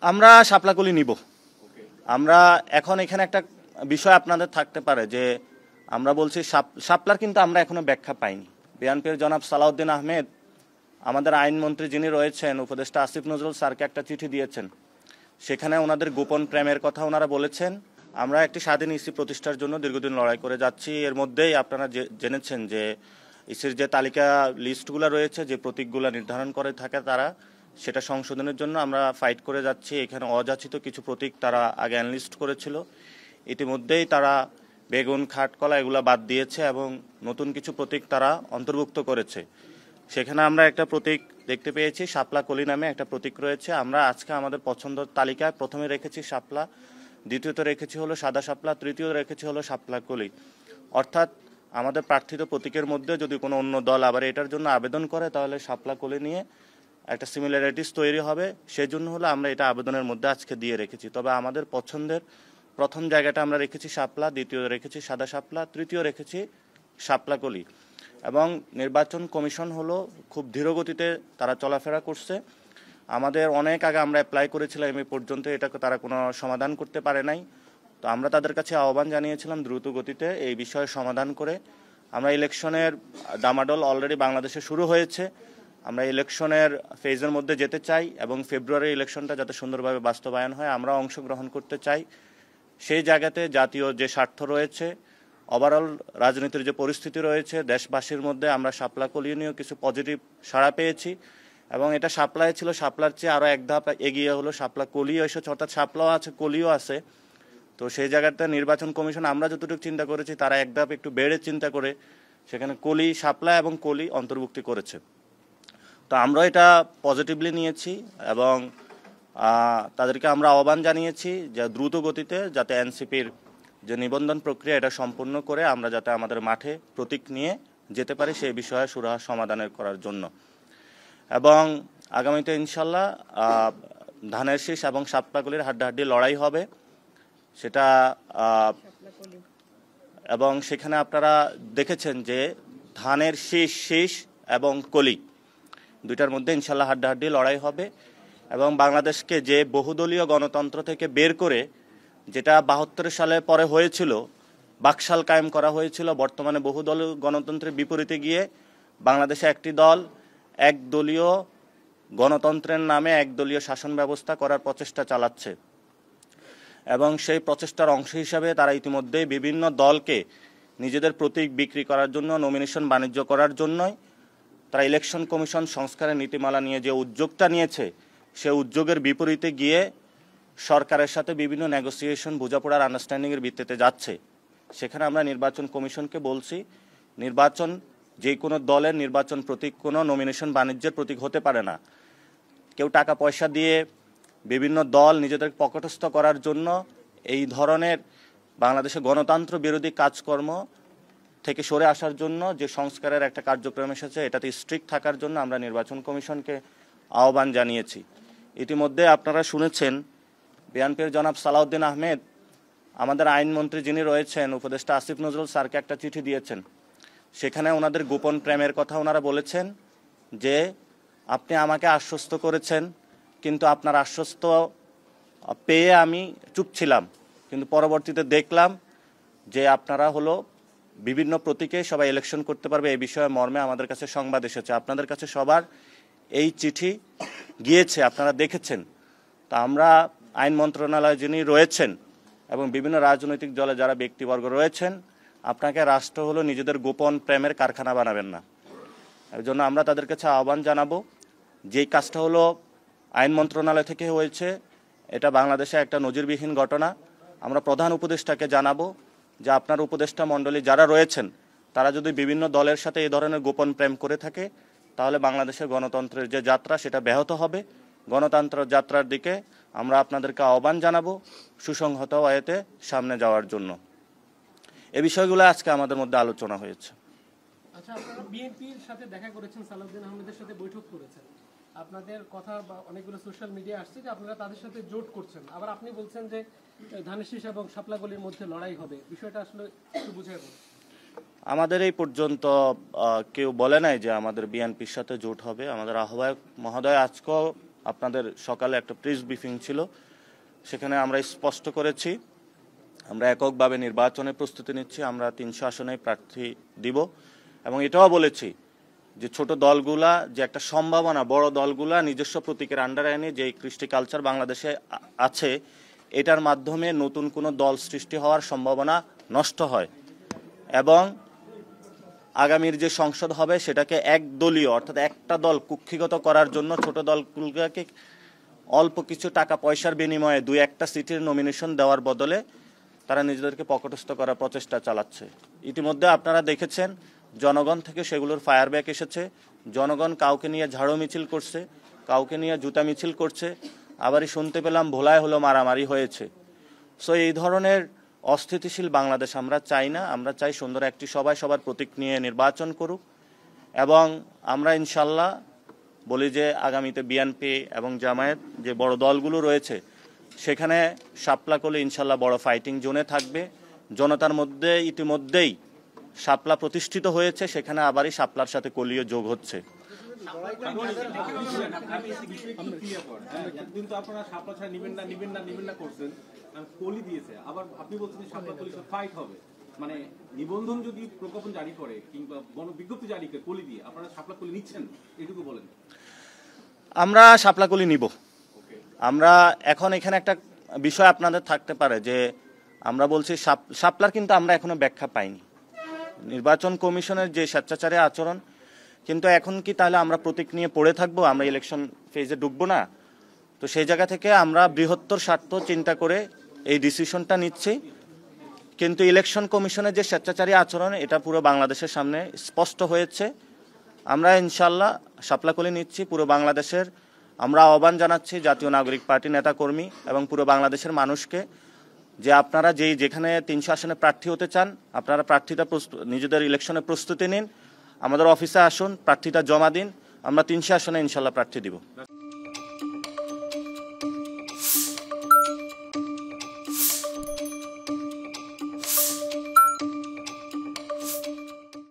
আমরা শাপলাকলি নিব। আমরা এখন এখানে একটা বিষয় আপনাদের থাকতে পারে যে আমরা বলছি শাপলার, কিন্তু আমরা এখনো ব্যাখ্যা পাইনি। বিএনপির জনাব সালাউদ্দিন আহমেদ আমাদের আইনমন্ত্রী যিনি রয়েছেন, উপদেষ্টা আসিফ নজরুল স্যারকে একটা চিঠি দিয়েছেন। সেখানে ওনাদের গোপন প্রেমের কথা ওনারা বলেছেন। আমরা একটি স্বাধীন ইসি প্রতিষ্ঠার জন্য দীর্ঘদিন লড়াই করে যাচ্ছি। এর মধ্যেই আপনারা জেনেছেন যে ইসির যে তালিকা লিস্টগুলো রয়েছে, যে প্রতীকগুলো নির্ধারণ করে থাকে তারা, সেটা সংশোধনের জন্য আমরা ফাইট করে যাচ্ছি। এখানে অযাচিত কিছু প্রতীক তারা আগে অ্যানলিস্ট করেছিল, ইতিমধ্যেই তারা বেগুন, খাটকলা এগুলো বাদ দিয়েছে এবং নতুন কিছু প্রতীক তারা অন্তর্ভুক্ত করেছে। সেখানে আমরা একটা প্রতীক দেখতে পেয়েছি, শাপলাকলি নামে একটা প্রতীক রয়েছে। আমরা আজকে আমাদের পছন্দের তালিকায় প্রথমে রেখেছি শাপলা, দ্বিতীয়ত রেখেছি হলো সাদা শাপলা, তৃতীয় রেখেছি হলো শাপলাকলি। অর্থাৎ আমাদের প্রার্থিত প্রতীকের মধ্যে যদি কোনো অন্য দল আবার এটার জন্য আবেদন করে, তাহলে শাপলাকলি নিয়ে একটা সিমিলারিটিস তৈরি হবে। সেই জন্য হলো আমরা এটা আবেদনের মধ্যে আজকে দিয়ে রেখেছি। তবে আমাদের পছন্দের প্রথম জায়গাটা আমরা রেখেছি শাপলা, দ্বিতীয় রেখেছি সাদা শাপলা, তৃতীয় রেখেছি শাপলাকলি। এবং নির্বাচন কমিশন হলো খুব ধীরগতিতে তারা চলাফেরা করছে। আমাদের অনেক আগে আমরা অ্যাপ্লাই করেছিলাম, এই পর্যন্ত এটাকে তারা কোনো সমাধান করতে পারে নাই। তো আমরা তাদের কাছে আহ্বান জানিয়েছিলাম দ্রুত গতিতে এই বিষয়ে সমাধান করে। আমরা ইলেকশনের ডামাডোল অলরেডি বাংলাদেশে শুরু হয়েছে। আমরা ইলেকশনের ফেজের মধ্যে যেতে চাই এবং ফেব্রুয়ারি ইলেকশনটা যাতে সুন্দরভাবে বাস্তবায়ন হয় আমরা অংশগ্রহণ করতে চাই। সেই জায়গাতে জাতীয় যে স্বার্থ রয়েছে, ওভারঅল রাজনীতির যে পরিস্থিতি রয়েছে দেশবাসীর মধ্যে, আমরা শাপলাকলি নিয়েও কিছু পজিটিভ সাড়া পেয়েছি। এবং এটা শাপলায় ছিল, শাপলার চেয়ে আরও এক ধাপ এগিয়ে হলো শাপলাকলিও এসেছে, অর্থাৎ শাপলাও আছে, কলিও আছে। তো সেই জায়গাতে নির্বাচন কমিশন আমরা যতটুকু চিন্তা করেছি তারা এক ধাপ একটু বেড়ে চিন্তা করে সেখানে কলি, শাপলা এবং কলি অন্তর্ভুক্তি করেছে। তো আমরা এটা পজিটিভলি নিয়েছি এবং তাদেরকে আমরা আহ্বান জানিয়েছি যে দ্রুত গতিতে যাতে এনসিপির যে নিবন্ধন প্রক্রিয়া এটা সম্পূর্ণ করে আমরা যাতে আমাদের মাঠে প্রতীক নিয়ে যেতে পারি সেই বিষয়ে সুরাহা সমাধানের করার জন্য। এবং আগামীতে ইনশাল্লাহ ধানের শীষ এবং শাপলাকলির হাড্ডাহাড্ডি লড়াই হবে সেটা। এবং সেখানে আপনারা দেখেছেন যে ধানের শীষ এবং কলি দুইটার মধ্যে ইনশাল্লাহ হাড্ডাহাড্ডি লড়াই হবে। এবং বাংলাদেশকে যে বহুদলীয় গণতন্ত্র থেকে বের করে, যেটা ৭২ সালে পরে হয়েছিল, বাকশাল কায়েম করা হয়েছিল, বর্তমানে বহুদলীয় গণতন্ত্রের বিপরীতে গিয়ে বাংলাদেশে একটি দল একদলীয় গণতন্ত্রের নামে একদলীয় শাসন ব্যবস্থা করার প্রচেষ্টা চালাচ্ছে। এবং সেই প্রচেষ্টার অংশ হিসাবে তারা ইতিমধ্যেই বিভিন্ন দলকে নিজেদের প্রতীক বিক্রি করার জন্য, নমিনেশন বাণিজ্য করার জন্যই তারা ইলেকশন কমিশন সংস্কারের নীতিমালা নিয়ে যে উদ্যোগটা নিয়েছে, সে উদ্যোগের বিপরীতে গিয়ে সরকারের সাথে বিভিন্ন নেগোসিয়েশন, বোঝাপড়ার আন্ডারস্ট্যান্ডিংয়ের ভিত্তিতে যাচ্ছে। সেখানে আমরা নির্বাচন কমিশনকে বলছি, নির্বাচন যে কোনো দলের নির্বাচন প্রতীক কোনো নমিনেশন বাণিজ্যের প্রতীক হতে পারে না। কেউ টাকা পয়সা দিয়ে বিভিন্ন দল নিজেদের পকেটস্থ করার জন্য এই ধরনের বাংলাদেশে গণতন্ত্র বিরোধী কাজকর্ম থেকে সরে আসার জন্য যে সংস্কারের একটা কার্যক্রম এসেছে, এটাতে স্ট্রিক্ট থাকার জন্য আমরা নির্বাচন কমিশনকে আহ্বান জানিয়েছি। ইতিমধ্যে আপনারা শুনেছেন বিএনপির জনাব সালাউদ্দিন আহমেদ আমাদের আইনমন্ত্রী যিনি রয়েছেন, উপদেষ্টা আসিফ নজরুল স্যারকে একটা চিঠি দিয়েছেন। সেখানে ওনাদের গোপন প্রেমের কথা ওনারা বলেছেন যে আপনি আমাকে আশ্বস্ত করেছেন, কিন্তু আপনার আশ্বস্ত পেয়ে আমি চুপ ছিলাম, কিন্তু পরবর্তীতে দেখলাম যে আপনারা হলো বিভিন্ন প্রতীকে সবাই ইলেকশন করতে পারবে, এই বিষয়ে মর্মে আমাদের কাছে সংবাদ এসেছে। আপনাদের কাছে সবার এই চিঠি গিয়েছে, আপনারা দেখেছেন। তা আমরা আইন মন্ত্রণালয়ে যিনি রয়েছেন এবং বিভিন্ন রাজনৈতিক দলে যারা ব্যক্তিবর্গ রয়েছেন, আপনাকে রাষ্ট্র হলো নিজেদের গোপন প্রেমের কারখানা বানাবেন না। এর জন্য আমরা তাদের কাছে আহ্বান জানাবো, যেই কাজটা হলো আইন মন্ত্রণালয় থেকে হয়েছে, এটা বাংলাদেশে একটা নজিরবিহীন ঘটনা। আমরা প্রধান উপদেষ্টাকে জানাবো যে আপনার উপদেষ্টা মণ্ডলী যারা রয়েছেন তারা যদি বিভিন্ন দলের সাথে এই ধরনের গোপন প্রেম করে থাকে, তাহলে বাংলাদেশের গণতন্ত্রের যে যাত্রা সেটা ব্যাহত হবে। গণতন্ত্রের যাত্রার দিকে আমরা আপনাদেরকে আহ্বান জানাবো সুসংহত ওয়েতে সামনে যাওয়ার জন্য। এই বিষয়গুলো আজকে আমাদের মধ্যে আলোচনা হয়েছে। আচ্ছা, আপনারা বিএনপির সাথে দেখা করেছেন, সালাউদ্দিন আহমেদের সাথে বৈঠক করেছেন, আপনাদের কথা বা অনেকগুলো সোশ্যাল মিডিয়া আসছে যে আপনারা তাদের সাথে জোট করছেন, আবার আপনি বলছেন যে ধানের শীষ এবং শাপলাকলির মধ্যে লড়াই হবে। বিষয়টা আসলে একটু বুঝিয়ে বলুন। আমাদের এই পর্যন্ত কেউ বলে নাই যে আমাদের বিএনপির সাথে জোট হবে। আমাদের আহ্বায়ক মহোদয় আজকেও আপনাদের সকালে একটা প্রেস ব্রিফিং ছিল, সেখানে আমরা স্পষ্ট করেছি আমরা এককভাবে নির্বাচনে প্রস্তুতি নিচ্ছি, আমরা 300 আসনে প্রার্থী দিব এবং এটাও বলেছি যে ছোট দলগুলা যে একটা সম্ভাবনা, বড় দলগুলা নিজস্ব প্রতীকের আন্ডারে এনে যে কৃষ্টি কালচার বাংলাদেশে আছে এটার মাধ্যমে নতুন কোনো দল সৃষ্টি হওয়ার সম্ভাবনা নষ্ট হয় এবং আগামীর যে সংসদ হবে সেটাকে একদলীয় অর্থাৎ একটা দল কুক্ষিগত করার জন্য ছোট দলগুলোকে অল্প কিছু টাকা পয়সার বিনিময়ে 2-1টা সিটের নমিনেশন দেওয়ার বদলে তারা নিজেদেরকে পকটস্থ করার প্রচেষ্টা চালাচ্ছে। ইতিমধ্যে আপনারা দেখেছেন জনগণ থেকে সেগুলোর ফায়ারব্যাক এসেছে, জনগণ কাউকে নিয়ে ঝাড়ু মিছিল করছে, কাউকে নিয়ে জুতা মিছিল করছে, আবারই শুনতে পেলাম ভোলায় হলো মারামারি হয়েছে। সো এই ধরনের অস্থিতিশীল বাংলাদেশ আমরা চাই না, আমরা চাই সুন্দর একটি সবাই সবার প্রতীক নিয়ে নির্বাচন করুক এবং আমরা ইনশাল্লাহ বলি যে আগামীতে বিএনপি এবং জামায়াত যে বড় দলগুলো রয়েছে সেখানে শাপলা করলে ইনশাল্লাহ বড় ফাইটিং জোনে থাকবে। জনতার মধ্যে ইতিমধ্যেই শাপলা প্রতিষ্ঠিত হয়েছে, সেখানে আবারই শাপলার সাথে কলীয় যোগ হচ্ছে। কিন্তু আপনারা শাপলা ছাড়া নিবেন না করছেন, কলি দিয়েছে, আবার আপনি বলছেন যে শাপলা কলি ফাইট হবে, মানে নিবন্ধন যদি প্রজ্ঞাপন জারি করে কিংবা বিজ্ঞপ্তি জারি করে কলি দিয়ে আপনারা শাপলা কলি নিচ্ছেন, এটুকু বলেন। আমরা শাপলা কলি নিব। আমরা এখন এখানে একটা বিষয় আপনাদের থাকতে পারে যে আমরা বলছি শাপলার কিন্তু আমরা এখনো ব্যাখ্যা পাইনি। নির্বাচন কমিশনের যে স্বেচ্ছাচারী আচরণ, কিন্তু এখন কি তাহলে আমরা প্রতীক নিয়ে পড়ে থাকবো, আমরা ইলেকশন ফেজে ঢুকবো না? তো সেই জায়গা থেকে আমরা বৃহত্তর স্বার্থ চিন্তা করে এই ডিসিশনটা নিচ্ছি। কিন্তু ইলেকশন কমিশনের যে স্বেচ্ছাচারী আচরণ এটা পুরো বাংলাদেশের সামনে স্পষ্ট হয়েছে। আমরা ইনশাল্লাহ শাপলাকলি নিচ্ছি পুরো বাংলাদেশের। আমরা আহ্বান জানাচ্ছি জাতীয় নাগরিক পার্টি নেতাকর্মী এবং পুরো বাংলাদেশের মানুষকে যে আপনারা যেখানে 300 আসনে প্রার্থী হতে চান আপনারা প্রার্থীটা নিজেদের ইলেকশনে প্রস্তুতি নিন, আমাদের অফিসে আসুন, প্রার্থীটা জমা দিন, আমরা 300 আসনে ইনশাল্লাহ প্রার্থী দিব।